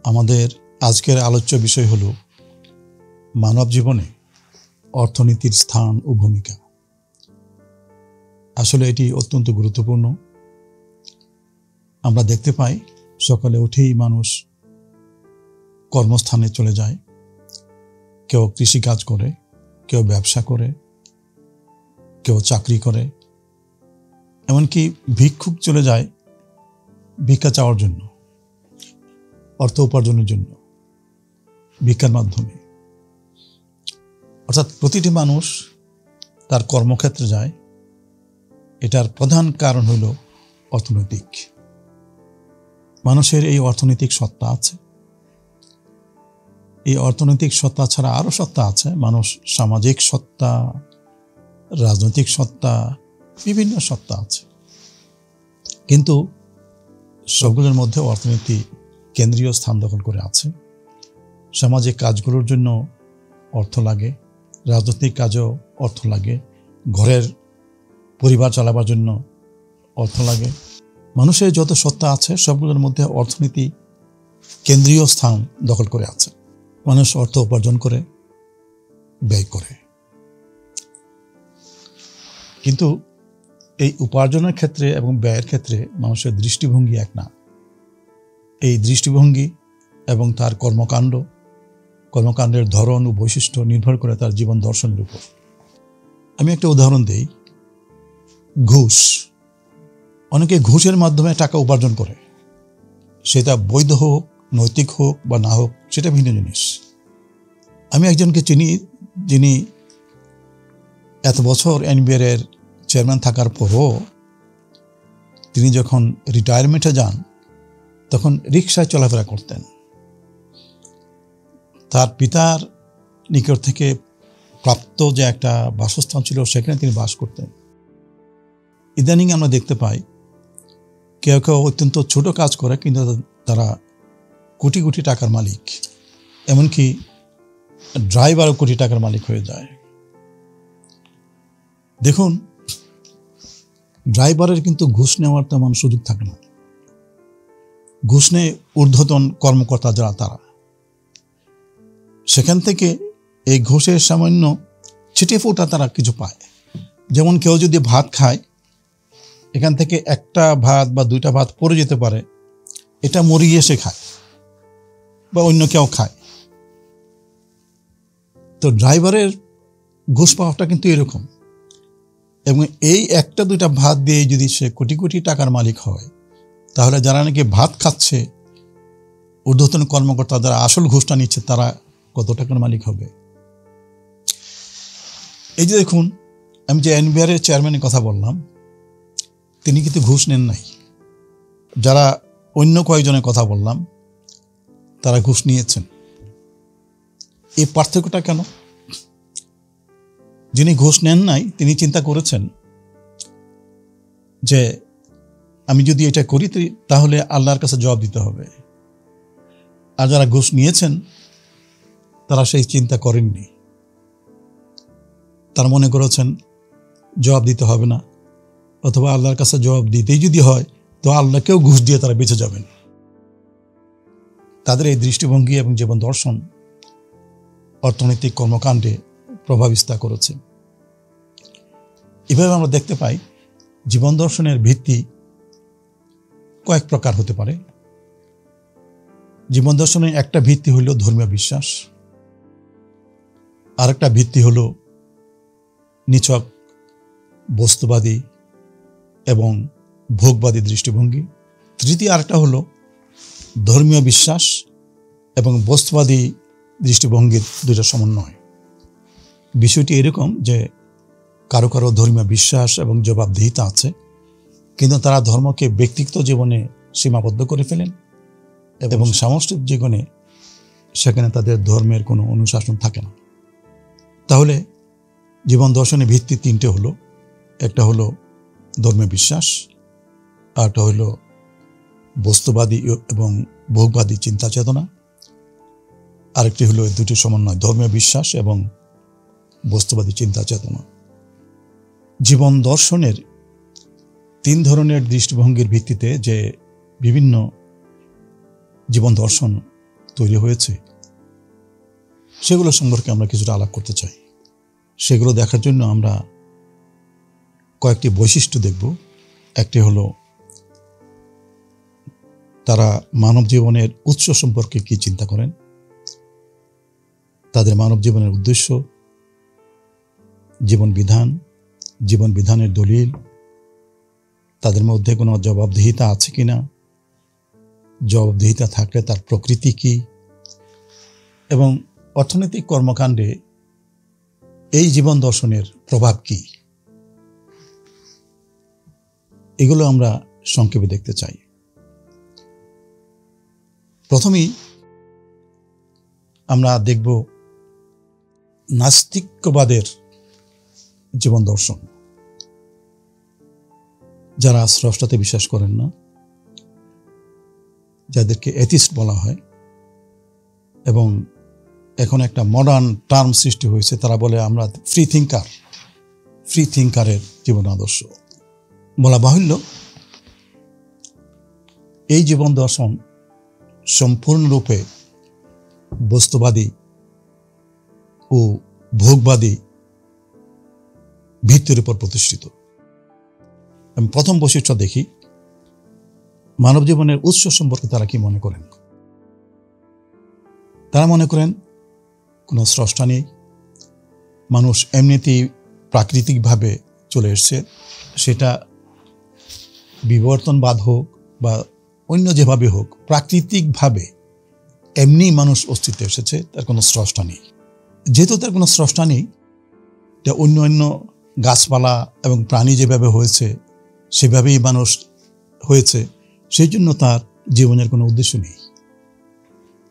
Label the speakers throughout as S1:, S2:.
S1: আমাদের আজকের আলোচ্য বিষয় হলো মানব জীবনে অর্থনীতির স্থান ও ভূমিকা। আসলে এটি অত্যন্ত গুরুত্বপূর্ণ। আমরা দেখতে পাই সকালে উঠেই মানুষ কর্মস্থানে চলে যায়, কেউ কৃষিকাজ করে, কেউ ব্যবসা করে, কেউ চাকরি করে, এমনকি ভিক্ষুক চলে যায় ভিক্ষা চাওয়ার জন্য, অর্থ উপার্জনের জন্য ভিক্ষার মাধ্যমে। অর্থাৎ প্রতিটি মানুষ তার কর্মক্ষেত্রে যায়। এটার প্রধান কারণ হল অর্থনৈতিক। মানুষের এই অর্থনৈতিক সত্তা আছে। এই অর্থনৈতিক সত্তা ছাড়া আরও সত্তা আছে। মানুষ সামাজিক সত্তা, রাজনৈতিক সত্তা, বিভিন্ন সত্তা আছে, কিন্তু সবগুলোর মধ্যে অর্থনীতি কেন্দ্রীয় স্থান দখল করে আছে। সামাজিক কাজগুলোর জন্য অর্থ লাগে, রাজনৈতিক কাজেও অর্থ লাগে, ঘরের পরিবার চালাবার জন্য অর্থ লাগে। মানুষের যত সত্তা আছে সবগুলোর মধ্যে অর্থনীতি কেন্দ্রীয় স্থান দখল করে আছে। মানুষ অর্থ উপার্জন করে, ব্যয় করে, কিন্তু এই উপার্জনের ক্ষেত্রে এবং ব্যয়ের ক্ষেত্রে মানুষের দৃষ্টিভঙ্গি এক না। এই দৃষ্টিভঙ্গি এবং তার কর্মকাণ্ডের ধরন ও বৈশিষ্ট্য নির্ভর করে তার জীবন দর্শনের উপর। আমি একটা উদাহরণ দিই। ঘুষ। অনেকে ঘুষের মাধ্যমে টাকা উপার্জন করে, সেটা বৈধ হোক, নৈতিক হোক বা না হোক, সেটা ভিন্ন জিনিস। আমি একজনকে চিনি যিনি এত বছর এনবিআর এর চেয়ারম্যান থাকার পরও তিনি যখন রিটায়ারমেন্টে যান তখন রিকশায় চলাফেরা করতেন। তার পিতার নিকট থেকে প্রাপ্ত যে একটা বাসস্থান ছিল সেখানে তিনি বাস করতেন। ইদানিং আমরা দেখতে পাই কেউ কেউ অত্যন্ত ছোট কাজ করে, কিন্তু তারা কোটি কোটি টাকার মালিক, এমনকি ড্রাইভারও কোটি টাকার মালিক হয়ে যায়। দেখুন, ড্রাইভারের কিন্তু ঘুষ নেওয়ার তেমন সুযোগ থাকে না। ঘুষ নেয় ঊর্ধ্বতন কর্মকর্তা যারা, তারা সেখান থেকে এই ঘুষের সামান্য ছিটে ফোঁটা তারা কিছু পায়। যেমন কেউ যদি ভাত খায়, এখান থেকে একটা ভাত বা দুইটা ভাত পড়ে যেতে পারে, এটা মরিয়ে সে খায় বা অন্য কেউ খায়। তো ড্রাইভারের ঘুষ পাওয়াটা কিন্তু এরকম। এবং এই একটা দুইটা ভাত দিয়ে যদি সে কোটি কোটি টাকার মালিক হয়, তাহলে যারা নাকি ভাত খাচ্ছে, ঊর্ধ্বতন কর্মকর্তা যারা আসল ঘুষটা নিচ্ছে, তারা কত টাকার মালিক হবে। এই যে দেখুন, আমি যে এনবিআর এর চেয়ারম্যানের কথা বললাম, তিনি কিন্তু ঘুষ নেন নাই। যারা অন্য কয়েকজনের কথা বললাম, তারা ঘুষ নিয়েছেন। এই পার্থক্যটা কেন? যিনি ঘুষ নেন নাই তিনি চিন্তা করেছেন যে আমি যদি এটা করি তাহলে আল্লাহর কাছে জবাব দিতে হবে। আর যারা ঘুষ নিয়েছেন তারা সেই চিন্তা করেননি। তারা মনে করেছেন জবাব দিতে হবে না, অথবা আল্লাহর কাছে জবাব দিতেই যদি হয় তো আল্লাহকেও ঘুষ দিয়ে তারা বেঁচে যাবেন। তাদের এই দৃষ্টিভঙ্গি এবং জীবন দর্শন অর্থনৈতিক কর্মকাণ্ডে প্রভাব বিস্তার করেছে। এভাবে আমরা দেখতে পাই জীবন দর্শনের ভিত্তি কয়েক প্রকার হতে পারে। জীবন দর্শনের একটা ভিত্তি হলো ধর্মীয় বিশ্বাস, আর একটা ভিত্তি হলো নিছক বস্তুবাদী এবং ভোগবাদী দৃষ্টিভঙ্গি। তৃতীয় আরেকটা হলো ধর্মীয় বিশ্বাস এবং বস্তুবাদী দৃষ্টিভঙ্গির দুটো সমন্বয়। বিষয়টি এরকম যে কারো কারো ধর্মীয় বিশ্বাস এবং জবাবদিহিতা আছে, কিন্তু তারা ধর্মকে ব্যক্তিগত জীবনে সীমাবদ্ধ করে ফেলেন এবং সামষ্টিক জীবনে সেখানে তাদের ধর্মের কোনো অনুশাসন থাকে না। তাহলে জীবন দর্শনের ভিত্তি তিনটে হলো। একটা হলো ধর্মীয় বিশ্বাস, আরেকটা হলো বস্তুবাদী এবং ভোগবাদী চিন্তা চেতনা, আরেকটি হলো দুটি সমন্বয়, ধর্মীয় বিশ্বাস এবং বস্তুবাদী চিন্তা চেতনা। জীবন দর্শনের তিন ধরনের দৃষ্টিভঙ্গির ভিত্তিতে যে বিভিন্ন জীবন দর্শন তৈরি হয়েছে, সেগুলো সম্পর্কে আমরা কিছুটা আলাপ করতে চাই। সেগুলো দেখার জন্য আমরা কয়েকটি বৈশিষ্ট্য দেখব। একটি হলো তারা মানব জীবনের উৎস সম্পর্কে কি চিন্তা করেন, তাদের মানব জীবনের উদ্দেশ্য, জীবন বিধানের দলিল, তাদের মধ্যে কোনো জবাবদিহিতা আছে কিনা, জবাবদিহিতা থাকলে তার প্রকৃতি কি, এবং অর্থনৈতিক কর্মকাণ্ডে এই জীবন দর্শনের প্রভাব কি, এগুলো আমরা সংক্ষেপে দেখতে চাই। প্রথমেই আমরা দেখব নাস্তিক্যবাদের জীবন দর্শন। যারা স্রষ্টাতে বিশ্বাস করেন না, যাদেরকে এথিস্ট বলা হয়, এবং এখন একটা মডার্ন টার্ম সৃষ্টি হয়েছে, তারা বলে আমরা ফ্রি থিঙ্কারের জীবন আদর্শ। বলা বাহুল্য, এই জীবন দর্শন সম্পূর্ণরূপে বস্তুবাদী ও ভোগবাদী ভিত্তির উপর প্রতিষ্ঠিত। আমি প্রথম বৈশিষ্ট্য দেখি, মানব জীবনের উৎস সম্পর্কে তারা কি মনে করেন। তারা মনে করেন কোনো স্রষ্টা নেই, মানুষ এমনিতেই প্রাকৃতিকভাবে চলে এসছে, সেটা বিবর্তনবাদ হোক বা অন্য যেভাবে হোক, প্রাকৃতিকভাবে এমনি মানুষ অস্তিত্বে এসেছে, তার কোনো স্রষ্টা নেই। যেহেতু তার কোনো স্রষ্টা নেই, অন্য গাছপালা এবং প্রাণী যেভাবে হয়েছে সেভাবেই মানুষ হয়েছে, সেই জন্য তার জীবনের কোনো উদ্দেশ্য নেই।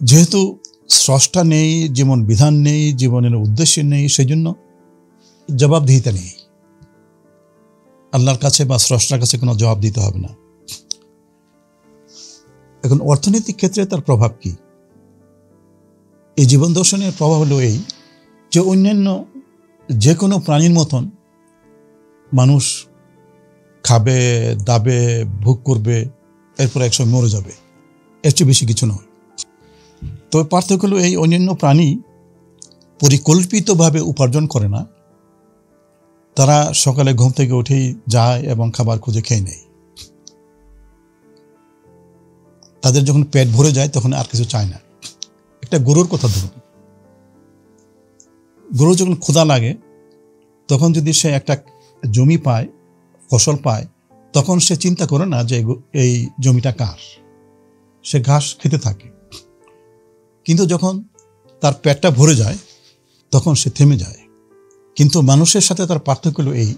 S1: যেহেতু স্রষ্টা নেই, জীবন বিধান নেই, জীবনের উদ্দেশ্য নেই, সেই জন্য জবাবদিহিতা নেই। আল্লাহর কাছে বা স্রষ্টার কাছে কোনো জবাব দিতে হবে না। এখন অর্থনৈতিক ক্ষেত্রে তার প্রভাব কি? এই জীবন দর্শনের প্রভাব হলো এই যে অন্যান্য যে কোনো প্রাণীর মতন মানুষ খাবে, দাবে, ভোগ করবে, এরপর একসময় মরে যাবে, এর চেয়ে বেশি কিছু নয়। তবে পার্থক্য হলো এই অন্যান্য প্রাণী পরিকল্পিতভাবে উপার্জন করে না, তারা সকালে ঘুম থেকে উঠেই যায় এবং খাবার খুঁজে খেয়ে নেয়। তাদের যখন পেট ভরে যায় তখন আর কিছু চায় না। একটা গরুর কথা ধরুন, গরু যখন ক্ষুধা লাগে তখন যদি সে একটা জমি পায়, ফসল পায়, তখন সে চিন্তা করে না যে এই জমিটা কার, সে ঘাস খেতে থাকে। কিন্তু যখন তার পেটটা ভরে যায় তখন সে থেমে যায়। কিন্তু মানুষের সাথে তার পার্থক্য হলো এই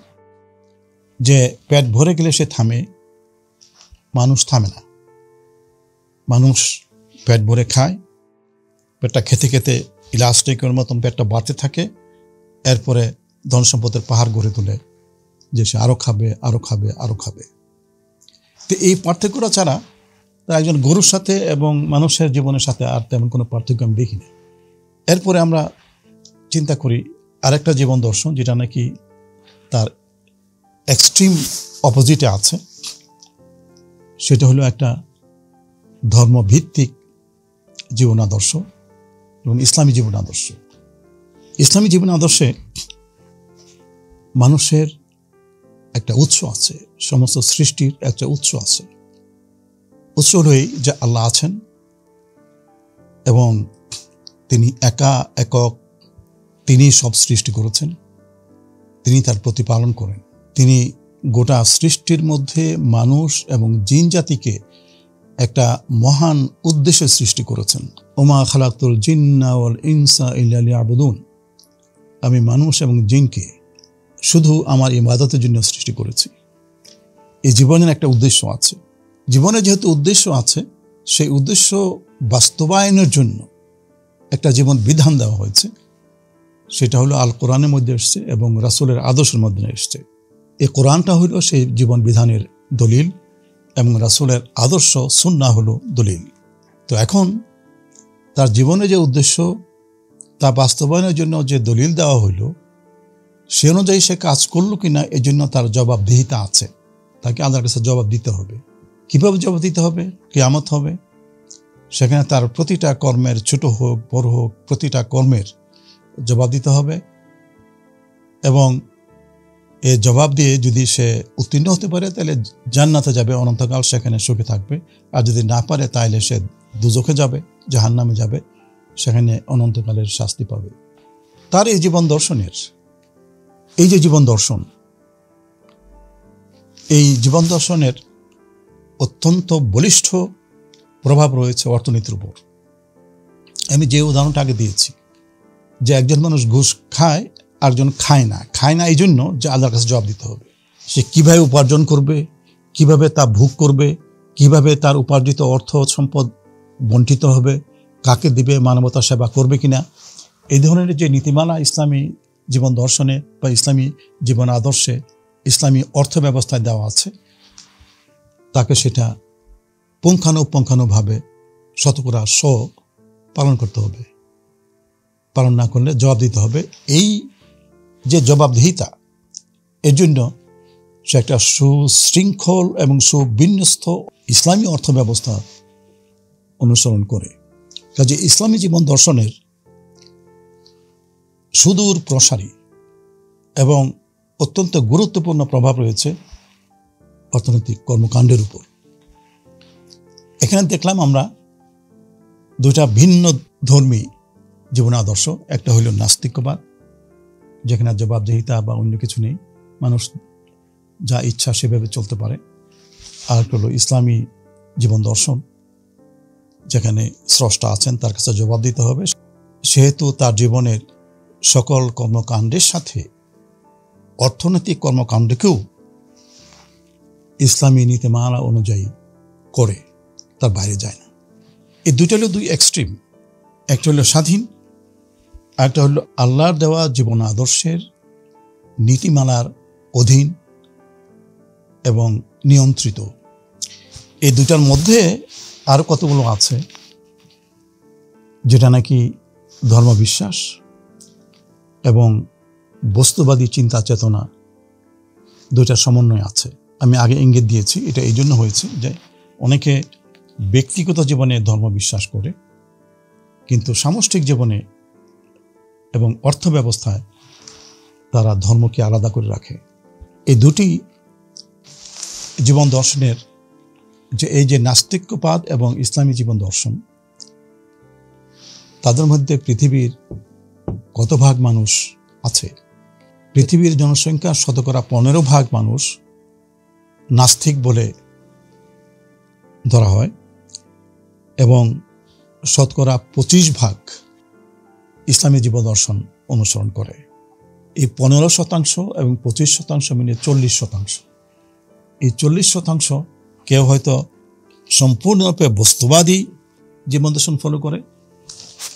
S1: যে পেট ভরে গেলে সে থামে, মানুষ থামে না। মানুষ পেট ভরে খায়, পেটটা খেতে খেতে ইলাস্টিকের মতন পেটটা বাড়তে থাকে, এরপরে ধন সম্পদের পাহাড় গড়ে তোলে যে সে আরো খাবে, আরো খাবে, আরো খাবে। তো এই পার্থক্যটা ছাড়া তার একজন গরুর সাথে এবং মানুষের জীবনের সাথে আর তেমন কোনো পার্থক্য আমি দেখি না। এরপরে আমরা চিন্তা করি আরেকটা জীবন দর্শন, যেটা নাকি তার এক্সট্রিম অপোজিটে আছে, সেটা হলো একটা ধর্মভিত্তিক জীবন আদর্শ এবং ইসলামী জীবন আদর্শ। ইসলামী জীবন আদর্শে মানুষের একটা উৎস আছে, সমস্ত সৃষ্টির একটা উৎস আছে। উৎস হলোই যে আল্লাহ আছেন এবং তিনি একক, তিনি সব সৃষ্টি করেছেন, তিনি তার প্রতিপালন করেন। তিনি গোটা সৃষ্টির মধ্যে মানুষ এবং জিন জাতিকে একটা মহান উদ্দেশ্যে সৃষ্টি করেছেন। ওমা খালাকতুল জিন্না ওয়াল ইনসা ইল্লা লিয়াবুদুন, আমি মানুষ এবং জিনকে শুধু আমার ইবাদতের জন্য সৃষ্টি করেছি। এই জীবনের একটা উদ্দেশ্য আছে। জীবনে যেহেতু উদ্দেশ্য আছে, সেই উদ্দেশ্য বাস্তবায়নের জন্য একটা জীবন বিধান দেওয়া হয়েছে, সেটা হলো আল কোরআনের মধ্যে এসছে এবং রাসূলের আদর্শের মধ্যে এসছে। এই কোরআনটা হলো সেই জীবন বিধানের দলিল এবং রাসূলের আদর্শ সুন্নাহ হলো দলিল। তো এখন তার জীবনে যে উদ্দেশ্য, তা বাস্তবায়নের জন্য যে দলিল দেওয়া হইল, সে অনুযায়ী সে কাজ করলো কিনা, এই জন্য তার জবাবদিহিতা আছে। তাকে আল্লাহর কাছে জবাব দিতে হবে। কিভাবে জবাব দিতে হবে? কিয়ামত হবে, সেখানে তার প্রতিটা কর্মের, ছোট হোক বড় হোক, প্রতিটা কর্মের জবাব দিতে হবে। এবং এই জবাব দিয়ে যদি সে উত্তীর্ণ হতে পারে তাহলে জান্নাতে যাবে, অনন্তকাল সেখানে সুখে থাকবে। আর যদি না পারে তাহলে সে দুজখে যাবে, জাহান্নামে যাবে, সেখানে অনন্তকালের শাস্তি পাবে। তার এই জীবন দর্শনের, এই যে জীবন দর্শন, এই জীবন দর্শনের অত্যন্ত বলিষ্ঠ প্রভাব রয়েছে অর্থনীতির উপর। আমি যে উদাহরণটা আগে দিয়েছি, যে একজন মানুষ ঘুষ খায়, আরেকজন খায় না এই জন্য যে আল্লাহর কাছে জবাব দিতে হবে। সে কিভাবে উপার্জন করবে, কিভাবে তা ভোগ করবে, কিভাবে তার উপার্জিত অর্থ সম্পদ বণ্টিত হবে, কাকে দিবে, মানবতা সেবা করবে কিনা, এই ধরনের যে নীতিমালা ইসলামী জীবন দর্শনে বা ইসলামী জীবন আদর্শে, ইসলামী অর্থ ব্যবস্থায় দেওয়া আছে, তাকে সেটা পুঙ্খানুপুঙ্খানুভাবে শতকরা 100 পালন করতে হবে। পালন না করলে জবাব দিতে হবে। এই যে জবাবদিহিতা, এর জন্য সে একটা সুশৃঙ্খল এবং সুবিন্যস্ত ইসলামী অর্থ ব্যবস্থা অনুসরণ করে। কাজে ইসলামী জীবন দর্শনের সুদূর প্রসারী এবং অত্যন্ত গুরুত্বপূর্ণ প্রভাব রয়েছে অর্থনৈতিক কর্মকাণ্ডের উপর। এখানে দেখলাম আমরা দুইটা ভিন্ন ধর্মী জীবন আদর্শ। একটা হইল নাস্তিকবাদ, যেখানে জবাবদিহিতা বা অন্য কিছু নেই, মানুষ যা ইচ্ছা সেভাবে চলতে পারে। আর একটা হলো ইসলামী জীবন দর্শন, যেখানে স্রষ্টা আছেন, তার কাছে জবাব দিতে হবে, সেহেতু তার জীবনের সকল কর্মকাণ্ডের সাথে অর্থনৈতিক কর্মকাণ্ডকেও ইসলামী নীতিমালা অনুযায়ী করে, তার বাইরে যায় না। এই দুইটা হলো দুই এক্সট্রিম। একটা হলো স্বাধীন, একটা হলো আল্লাহর দেওয়া জীবন আদর্শের নীতিমালার অধীন এবং নিয়ন্ত্রিত। এই দুটার মধ্যে আরো কতগুলো আছে, যেটা নাকি ধর্মবিশ্বাস এবং বস্তুবাদী চিন্তা চেতনা দুইটার সমন্বয় আছে। আমি আগে ইঙ্গিত দিয়েছি, এটা এই জন্য হয়েছে যে অনেকে ব্যক্তিগত জীবনে ধর্ম বিশ্বাস করে, কিন্তু সামষ্টিক জীবনে এবং অর্থ ব্যবস্থায় তারা ধর্মকে আলাদা করে রাখে। এই দুটি জীবন দর্শনের যে এই যে নাস্তিক্যবাদ এবং ইসলামী জীবন দর্শন, তাদের মধ্যে পৃথিবীর কত ভাগ মানুষ আছে? পৃথিবীর জনসংখ্যার 15% মানুষ নাস্তিক বলে ধরা হয় এবং 25% ইসলামী জীবন দর্শন অনুসরণ করে। এই 15% এবং 25% মিলে 40%। এই 40% কেউ হয়তো সম্পূর্ণরূপে বস্তুবাদী জীবন দর্শন ফলো করে,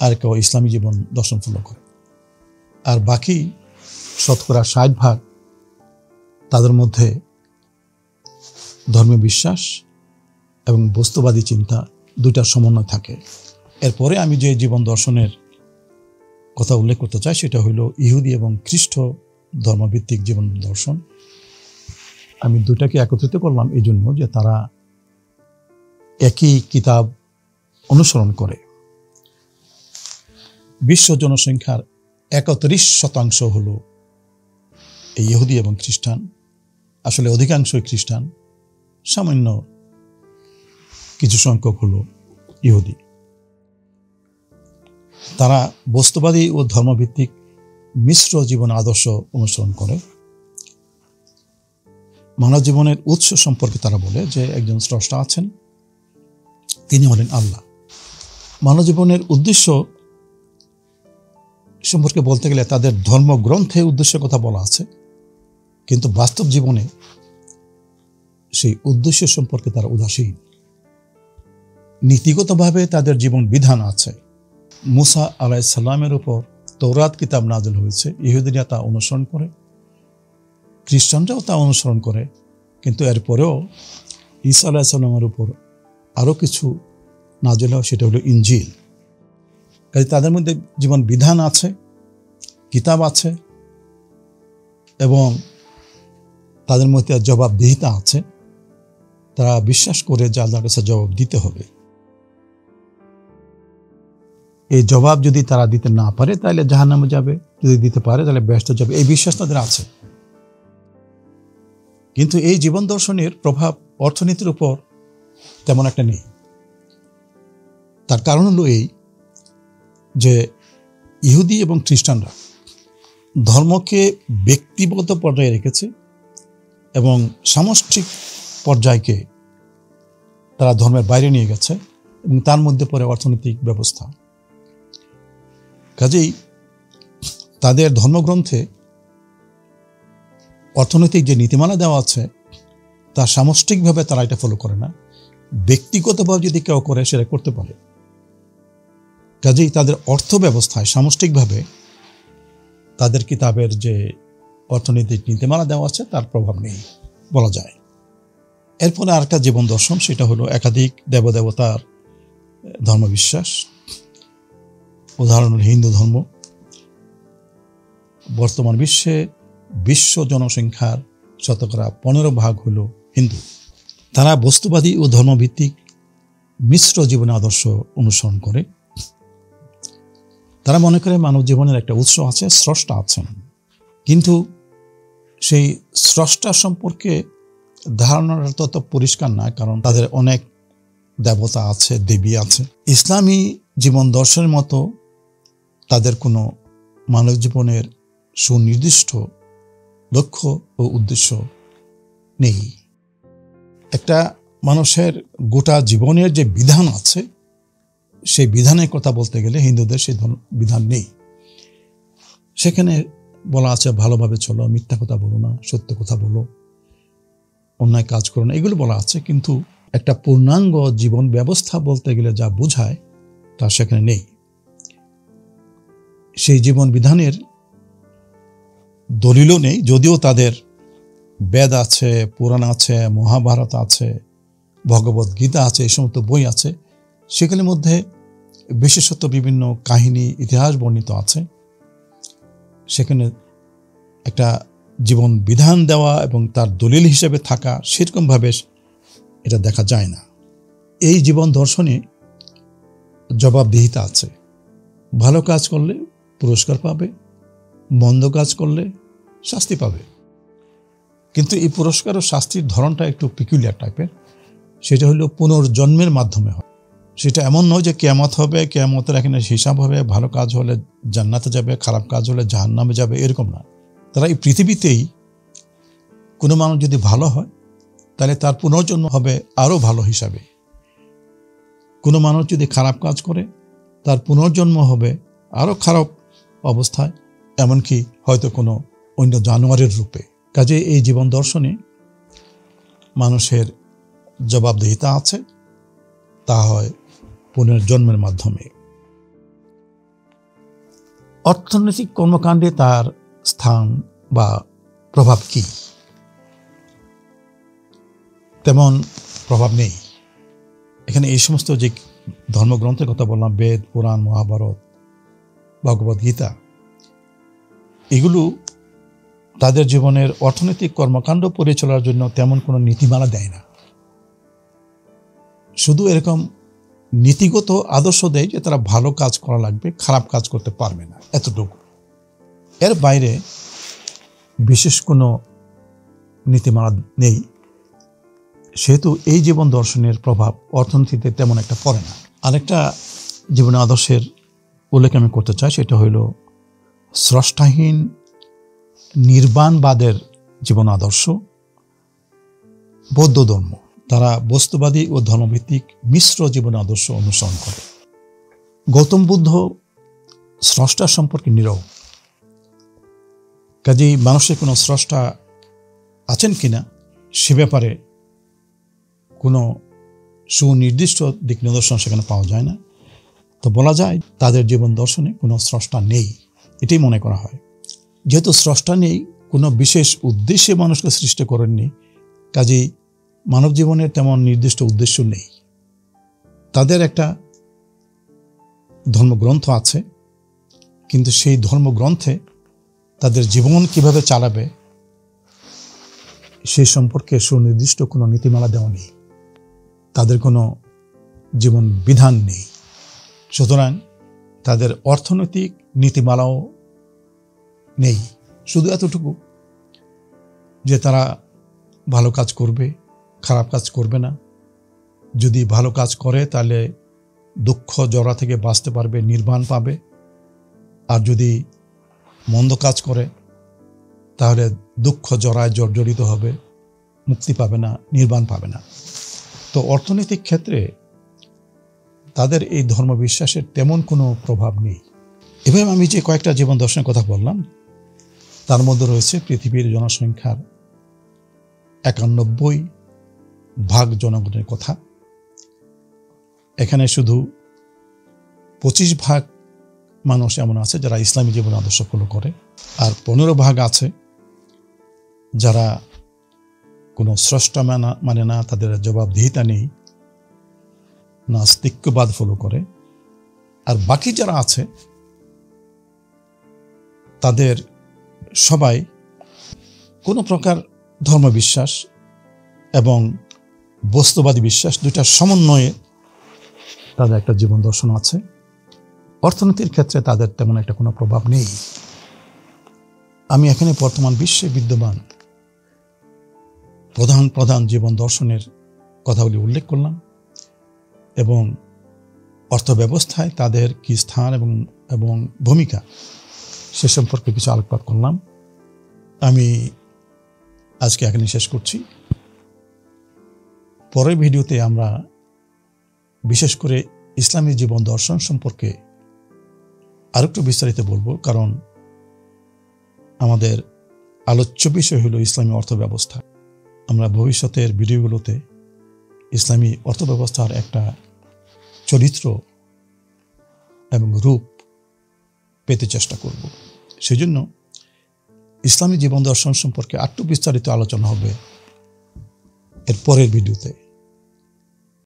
S1: আর কেউ ইসলামী জীবন দর্শন ফলো করে। আর বাকি 60% তাদের মধ্যে ধর্মীয় বিশ্বাস এবং বস্তুবাদী চিন্তা দুইটার সমন্বয় থাকে। এরপরে আমি যে জীবন দর্শনের কথা উল্লেখ করতে চাই সেটা হইল ইহুদি এবং খ্রিস্ট ধর্মভিত্তিক জীবন দর্শন। আমি দুটাকে একত্রিত করলাম এই জন্য যে তারা একই কিতাব অনুসরণ করে। বিশ্ব জনসংখ্যার 31% হলো এই ইহুদি এবং খ্রিস্টান। আসলে অধিকাংশই খ্রিস্টান, সামান্য কিছু সংখ্যক হলো ইহুদি। তারা বস্তুবাদী ও ধর্মভিত্তিক মিশ্র জীবন আদর্শ অনুসরণ করে। মানব জীবনের উৎস সম্পর্কে তারা বলে যে একজন স্রষ্টা আছেন, তিনি হলেন আল্লাহ। মানব জীবনের উদ্দেশ্য সম্পর্কে বলতে গেলে তাদের ধর্মগ্রন্থে উদ্দেশ্যের কথা বলা আছে, কিন্তু বাস্তব জীবনে সেই উদ্দেশ্য সম্পর্কে তারা উদাসীন। নীতিগতভাবে তাদের জীবন বিধান আছে। মুসা আলাইহিস সালামের উপর তৌরাত কিতাব নাযিল হয়েছে, ইহুদিরা তা অনুসরণ করে, খ্রিস্টানরাও তা অনুসরণ করে, কিন্তু এরপরেও ঈসা আলাইহিস সালামের উপর আরও কিছু নাযিল হয়, সেটা হলো ইনজিল। কাজে তাদের মধ্যে জীবন বিধান আছে, কিতাব আছে এবং তাদের মধ্যে জবাবদিহিতা আছে। তারা বিশ্বাস করে যে আল্লাহর কাছে জবাব দিতে হবে। এই জবাব যদি তারা দিতে না পারে তাহলে জাহান্নামে যাবে, যদি দিতে পারে তাহলে বেহেশতে যাবে, এই বিশ্বাস তাদের আছে। কিন্তু এই জীবন দর্শনের প্রভাব অর্থনীতির উপর তেমন একটা নেই। তার কারণ হলো এই যে ইহুদি এবং খ্রিস্টানরা ধর্মকে ব্যক্তিগত পর্যায়ে রেখেছে এবং সামষ্টিক পর্যায়কে তারা ধর্মের বাইরে নিয়ে গেছে, এবং তার মধ্যে পড়ে অর্থনৈতিক ব্যবস্থা। কাজেই তাদের ধর্মগ্রন্থে অর্থনৈতিক যে নীতিমালা দেওয়া আছে তা সামষ্টিকভাবে তারা এটা ফলো করে না, ব্যক্তিগতভাবে যদি কেউ করে সেটা করতে পারে। কাজেই তাদের অর্থ ব্যবস্থায় সামষ্টিকভাবে তাদের কিতাবের যে অর্থনৈতিক নীতিমালা দেওয়া আছে তার প্রভাব নেই বলা যায়। এরপরে আরেকটা জীবন দর্শন, সেটা হলো একাধিক দেবদেবতার ধর্মবিশ্বাস। উদাহরণ হল হিন্দু ধর্ম। বর্তমান বিশ্ব জনসংখ্যার 15% হলো হিন্দু। তারা বস্তুবাদী ও ধর্মভিত্তিক মিশ্র জীবন আদর্শ অনুসরণ করে। তারা মনে করে মানব জীবনের একটা উৎস আছে, স্রষ্টা আছেন, কিন্তু সেই স্রষ্টা সম্পর্কে ধারণাটা তত পরিষ্কার না, কারণ তাদের অনেক দেবতা আছে, দেবী আছে। ইসলামী জীবন দর্শনের মতো তাদের কোনো মানব জীবনের সুনির্দিষ্ট লক্ষ্য ও উদ্দেশ্য নেই। একটা মানুষের গোটা জীবনের যে বিধান আছে সেই বিধানের কথা বলতে গেলে হিন্দুদের সেই বিধান নেই। সেখানে বলা আছে ভালোভাবে চলো, মিথ্যা কথা বলো না, সত্য কথা বলো, অন্যায় কাজ করো না, এগুলো বলা আছে। কিন্তু একটা পূর্ণাঙ্গ জীবন ব্যবস্থা বলতে গেলে যা বোঝায় তা সেখানে নেই। সেই জীবন বিধানের দলিলও নেই, যদিও তাদের বেদ আছে, পুরাণ আছে, মহাভারত আছে, ভগবত গীতা আছে, এই সমস্ত বই আছে। সেগুলির মধ্যে বিশেষত বিভিন্ন কাহিনী, ইতিহাস বর্ণিত আছে। সেখানে একটা জীবন বিধান দেওয়া এবং তার দলিল হিসেবে থাকা সেরকমভাবে এটা দেখা যায় না। এই জীবন দর্শনে জবাবদিহিতা আছে। ভালো কাজ করলে পুরস্কার পাবে, মন্দ কাজ করলে শাস্তি পাবে। কিন্তু এই পুরস্কার ও শাস্তির ধরনটা একটু পিকুলিয়ার টাইপের। সেটা হলো পুনর্জন্মের মাধ্যমে হয়। সেটা এমন নয় যে কিয়ামত হবে, কিয়ামতের এখানে হিসাব হবে, ভালো কাজ হলে জান্নাতে যাবে, খারাপ কাজ হলে জাহান্নামে যাবে, এরকম না। তারা এই পৃথিবীতেই কোনো মানুষ যদি ভালো হয় তাহলে তার পুনর্জন্ম হবে আরও ভালো হিসাবে। কোনো মানুষ যদি খারাপ কাজ করে তার পুনর্জন্ম হবে আরও খারাপ অবস্থায়, এমনকি হয়তো কোনো অন্য জানোয়ারের রূপে। কাজে এই জীবন দর্শনে মানুষের জবাবদিহিতা আছে, তা হয় পুনর্জন্মের মাধ্যমে। অর্থনৈতিক কর্মকাণ্ডে তার স্থান বা প্রভাব কি? তেমন প্রভাব নেই। এখানে এই সমস্ত যে ধর্মগ্রন্থের কথা বললাম, বেদ, পুরাণ, মহাভারত, ভগবত গীতা, এগুলো তাদের জীবনের অর্থনৈতিক কর্মকাণ্ড পরিচালনার জন্য তেমন কোনো নীতিমালা দেয় না। শুধু এরকম নীতিগত আদর্শ দেয় যে তারা ভালো কাজ করা লাগবে, খারাপ কাজ করতে পারবে না, এতটুকু। এর বাইরে বিশেষ কোনো নীতিমালা নেই। সেহেতু এই জীবন দর্শনের প্রভাব অর্থনীতিতে তেমন একটা পড়ে না। আরেকটা জীবন আদর্শের উল্লেখ আমি করতে চাই, সেটা হইল স্রষ্টাহীন নির্বাণবাদের জীবন আদর্শ। বৌদ্ধ ধর্ম, তারা বস্তুবাদী ও ধর্মভিত্তিক মিশ্র জীবন আদর্শ অনুসরণ করে। গৌতম বুদ্ধ স্রষ্টা সম্পর্কে নীরব। কাজেই মানুষের কোনো স্রষ্টা আছেন কিনা সে ব্যাপারে কোনো সুনির্দিষ্ট দিক নিদর্শন সেখানে পাওয়া যায় না। তো বলা যায় তাদের জীবন দর্শনে কোনো স্রষ্টা নেই, এটাই মনে করা হয়। যেহেতু স্রষ্টা নেই, কোনো বিশেষ উদ্দেশ্যে মানুষকে সৃষ্টি করেননি, কাজেই মানব জীবনের তেমন নির্দিষ্ট উদ্দেশ্য নেই। তাদের একটা ধর্মগ্রন্থ আছে, কিন্তু সেই ধর্মগ্রন্থে তাদের জীবন কিভাবে চালাবে সেই সম্পর্কে সুনির্দিষ্ট কোনো নীতিমালা দেওয়া নেই, তাদের কোনো জীবন বিধান নেই। সুতরাং তাদের অর্থনৈতিক নীতিমালাও নেই। শুধু এতটুকু যে তারা ভালো কাজ করবে, খারাপ কাজ করবে না। যদি ভালো কাজ করে তাহলে দুঃখ জরা থেকে বাঁচতে পারবে, নির্বাণ পাবে। আর যদি মন্দ কাজ করে তাহলে দুঃখ জরায় জর্জরিত হবে, মুক্তি পাবে না, নির্বাণ পাবে না। তো অর্থনৈতিক ক্ষেত্রে তাদের এই ধর্মবিশ্বাসের তেমন কোনো প্রভাব নেই। এভাবে আমি যে কয়েকটা জীবন দর্শনের কথা বললাম, তার মধ্যে রয়েছে পৃথিবীর জনসংখ্যার 91% জনগণের কথা। এখানে শুধু 25% মানুষ এমন আছে যারা ইসলামী জীবন আদর্শ ফলো করে, আর 15% আছে যারা কোনো স্রষ্টা মানে না, তাদের জবাবদিহিতা নেই, নাস্তিক্যবাদ ফলো করে। আর বাকি যারা আছে তাদের সবাই কোনো প্রকার ধর্মবিশ্বাস এবং বস্তুবাদী বিশ্বাস দুইটার সমন্বয়ে তাদের একটা জীবন দর্শন আছে। অর্থনীতির ক্ষেত্রে তাদের তেমন একটা কোনো প্রভাব নেই। আমি এখানে বর্তমান বিশ্বে বিদ্যমান প্রধান প্রধান জীবন দর্শনের কথাগুলি উল্লেখ করলাম এবং অর্থব্যবস্থায় তাদের কি স্থান এবং ভূমিকা সে সম্পর্কে কিছু আলোকপাত করলাম। আমি আজকে এখানে শেষ করছি। পরের ভিডিওতে আমরা বিশেষ করে ইসলামী জীবন দর্শন সম্পর্কে আরেকটু বিস্তারিত বলবো, কারণ আমাদের আলোচ্য বিষয় হলো ইসলামী অর্থব্যবস্থা। আমরা ভবিষ্যতের ভিডিওগুলোতে ইসলামী অর্থব্যবস্থার একটা চরিত্র এবং রূপ পেতে চেষ্টা করব। সেজন্য ইসলামী জীবন দর্শন সম্পর্কে আরেকটু বিস্তারিত আলোচনা হবে এর পরের ভিডিওতে।